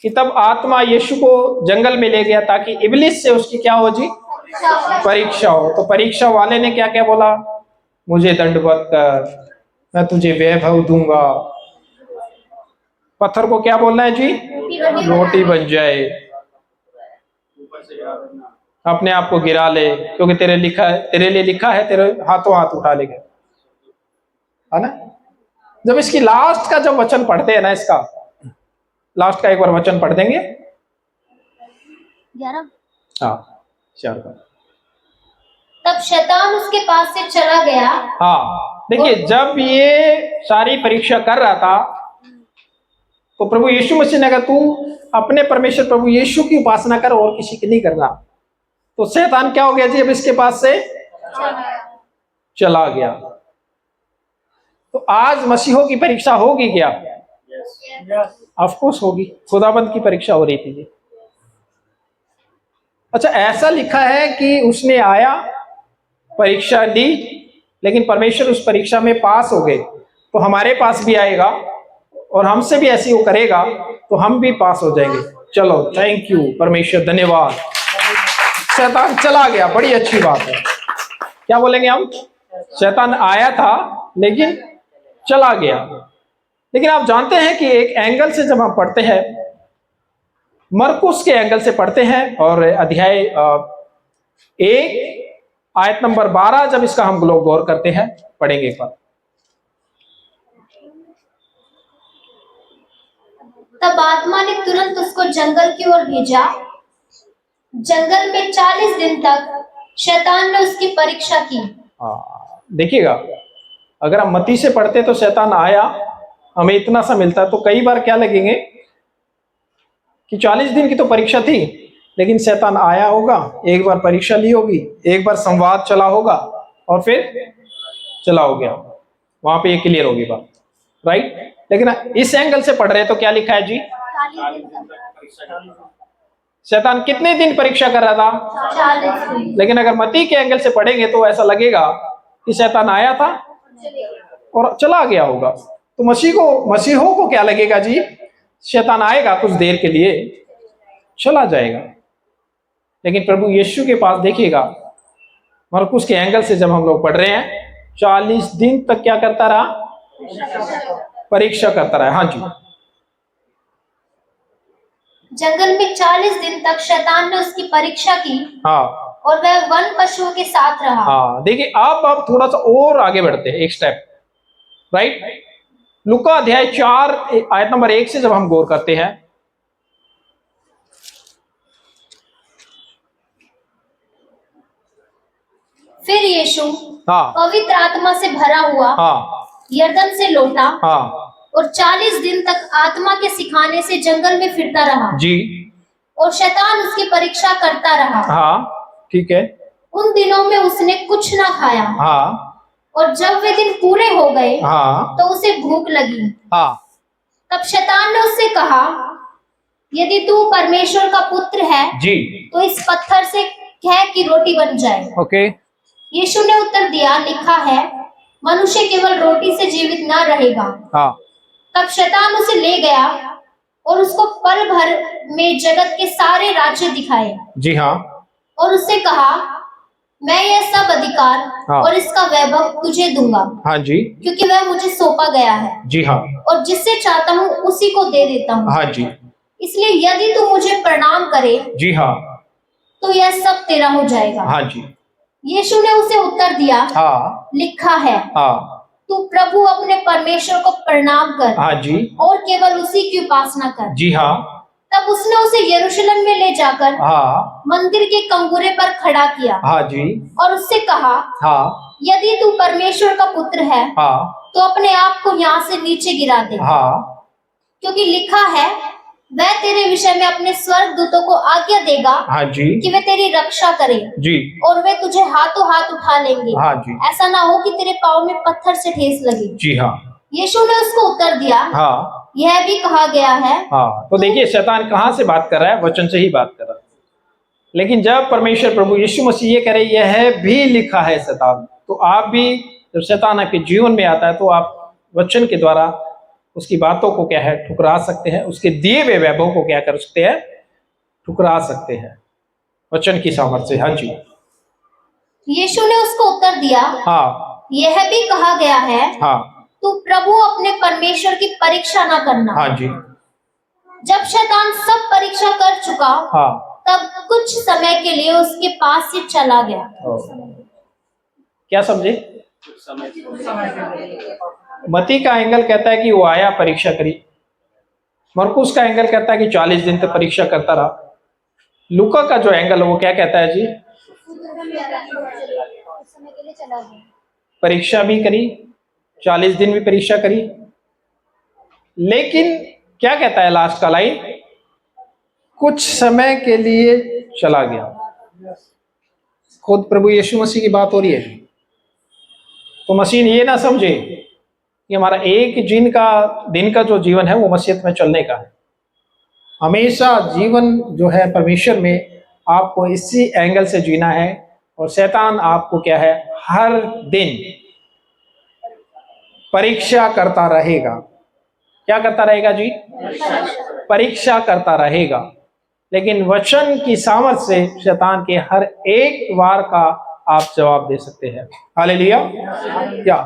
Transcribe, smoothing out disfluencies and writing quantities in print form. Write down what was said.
कि तब आत्मा यीशु को जंगल में ले गया ताकि इब्लिस से उसकी क्या हो जी, परीक्षा हो। तो परीक्षा वाले ने क्या क्या बोला, मुझे दंडवत कर, मैं तुझे वैभव दूंगा। पत्थर को क्या बोलना है जी, रोटी बन जाए। अपने आप को गिरा ले, क्योंकि तेरे लिए लिखा है, तेरे हाथों हाथ उठा लेगा, है ना। जब इसकी लास्ट का जब वचन पढ़ते हैं ना, इसका लास्ट का एक बार वचन पढ़ देंगे। 11। हाँ 4 बार। तब शैतान उसके पास से चला गया। हाँ देखिए, जब ये सारी परीक्षा कर रहा था तो प्रभु यीशु मसीह ने कहा तू अपने परमेश्वर प्रभु यीशु की उपासना कर और किसी की नहीं करना। तो शैतान क्या हो गया जी, अब इसके पास से चला गया। तो आज मसीहों की परीक्षा होगी क्या? ऑफ कोर्स होगी। खुदाबंद की परीक्षा हो रही थी जी। अच्छा, ऐसा लिखा है कि उसने आया, परीक्षा ली, लेकिन परमेश्वर उस परीक्षा में पास हो गए, तो हमारे पास भी आएगा और हमसे भी ऐसी वो करेगा तो हम भी पास हो जाएंगे। चलो, थैंक यू परमेश्वर, धन्यवाद। शैतान चला गया, बड़ी अच्छी बात है। क्या बोलेंगे हम? शैतान आया था लेकिन चला गया। लेकिन आप जानते हैं कि एक एंगल से जब हम पढ़ते हैं, मरकुस के एंगल से पढ़ते हैं, और अध्याय 1 आयत नंबर 12 जब इसका हम लोग गौर करते हैं, पढ़ेंगे एक बार। तब आत्मा ने तुरंत उसको जंगल की ओर भेजा। जंगल में 40 दिन तक शैतान ने उसकी परीक्षा की। देखिएगा, अगर हम मत्ती से पढ़ते तो शैतान आया, हमें इतना सा मिलता, तो कई बार क्या लगेंगे कि 40 दिन की तो परीक्षा थी, लेकिन शैतान आया होगा, एक बार परीक्षा ली होगी, एक बार संवाद चला होगा और फिर चला हो गया। वहां पे ये क्लियर होगी बात, राइट। लेकिन इस एंगल से पढ़ रहे तो क्या लिखा है जी, शैतान कितने दिन परीक्षा कर रहा था? 40 दिन। लेकिन अगर मत्ती के एंगल से पढ़ेंगे तो ऐसा लगेगा कि शैतान आया था और चला गया होगा। तो मसीहों को क्या लगेगा जी, शैतान आएगा, कुछ देर के लिए चला जाएगा। लेकिन प्रभु यीशु के पास देखिएगा, मरकुस के एंगल से जब हम लोग पढ़ रहे हैं, 40 दिन तक क्या करता रहा? परीक्षा करता रहा। हाँ जी। जंगल में 40 दिन तक शैतान ने उसकी परीक्षा की। हाँ, और वह वन पशुओं के साथ रहा। हाँ देखिए, आप थोड़ा सा और आगे बढ़ते हैं, एक स्टेप, राइट। लूका अध्याय 4 आयत नंबर 1 से जब हम गौर करते हैं, फिर यीशु हाँ, पवित्र आत्मा से भरा हुआ हाँ, यरदन से लौटा। हाँ और 40 दिन तक आत्मा के सिखाने से जंगल में फिरता रहा जी, और शैतान उसकी परीक्षा करता रहा। हाँ ठीक है। उन दिनों में उसने कुछ ना खाया। हाँ, और जब वे दिन पूरे हो गए, हाँ, तो उसे भूख लगी। हाँ, तब शैतान ने उससे कहा, यदि तू परमेश्वर का पुत्र है जी, तो इस पत्थर से कह कि रोटी बन जाए। ओके। यीशु ने उत्तर दिया, लिखा है, मनुष्य केवल रोटी से जीवित न रहेगा। हाँ, तब शैतान उसे ले गया और उसको पल भर में जगत के सारे राज्य दिखाए। जी हाँ, और उससे कहा, मैं यह सब अधिकार हाँ, और इसका वैभव तुझे दूंगा। हाँ जी, क्योंकि वह मुझे सौंपा गया है। जी हाँ, और जिससे चाहता हूँ उसी को दे देता हूँ। हाँ जी, इसलिए यदि तू मुझे प्रणाम करे, जी हाँ, तो यह सब तेरा हो जाएगा। हाँ जी, यीशु ने उसे उत्तर दिया, हाँ, लिखा है, हाँ, तू प्रभु अपने परमेश्वर को प्रणाम कर हाँ जी, और केवल उसी की उपासना कर। जी हाँ, तब उसने उसे यरूशलेम में ले जाकर हाँ, मंदिर के कंगूरे पर खड़ा किया। हाँ जी, और उससे कहा, हाँ, यदि तू परमेश्वर का पुत्र है, हाँ, तो अपने आप को यहाँ से नीचे गिरा दे। हाँ, क्योंकि लिखा है, वह तेरे विषय में अपने स्वर्गदूतों को आज्ञा देगा, हाँ जी, कि वे तेरी रक्षा करें, जी, और वे तुझे हाथों हाथ उठा लेंगे। हाँ जी, ऐसा ना हो कि तेरे पाँव में पत्थर से ठेस लगे। जी हाँ, यीशु ने उसको उत्तर दिया, हाँ, यह भी कहा गया है। हाँ, तो देखिए शैतान कहाँ से बात कर रहा है? वचन से ही बात कर रहा है। लेकिन जब परमेश्वर प्रभु यीशु मसीह ये कह रहे, यह भी लिखा है शैतान, तो आप भी जब शैतान आपके जीवन में आता है तो आप वचन के द्वारा उसकी बातों को क्या है ठुकरा सकते हैं, उसके दिए हुए वैभव को क्या कर सकते हैं, ठुकरा सकते हैं वचन की सामर्थ्य से। हाँ जी, यीशु ने उसको उत्तर दिया, हाँ यह भी कहा गया है, हाँ तू प्रभु अपने परमेश्वर की परीक्षा ना करना। हाँ जी, जब शैतान सब परीक्षा कर चुका, हाँ तब कुछ समय के लिए उसके पास से चला गया। क्या समझे? मती का एंगल कहता है कि वो आया, परीक्षा करी। मरकुस का एंगल कहता है कि 40 दिन तक परीक्षा करता रहा। लूका का जो एंगल है वो क्या कहता है जी? परीक्षा भी करी, 40 दिन भी परीक्षा करी, लेकिन क्या कहता है लास्ट का लाइन? कुछ समय के लिए चला गया। खुद प्रभु यीशु मसीह की बात हो रही है। तो मसीह ये ना समझे कि हमारा एक दिन का जो जीवन है वो मसीहत में चलने का है। हमेशा जीवन जो है परमेश्वर में आपको इसी एंगल से जीना है, और शैतान आपको क्या है, हर दिन परीक्षा करता रहेगा। क्या करता रहेगा जी? परीक्षा करता रहेगा। लेकिन वचन की सामर्थ्य से शैतान के हर एक वार का आप जवाब दे सकते हैं। हालेलुया। क्या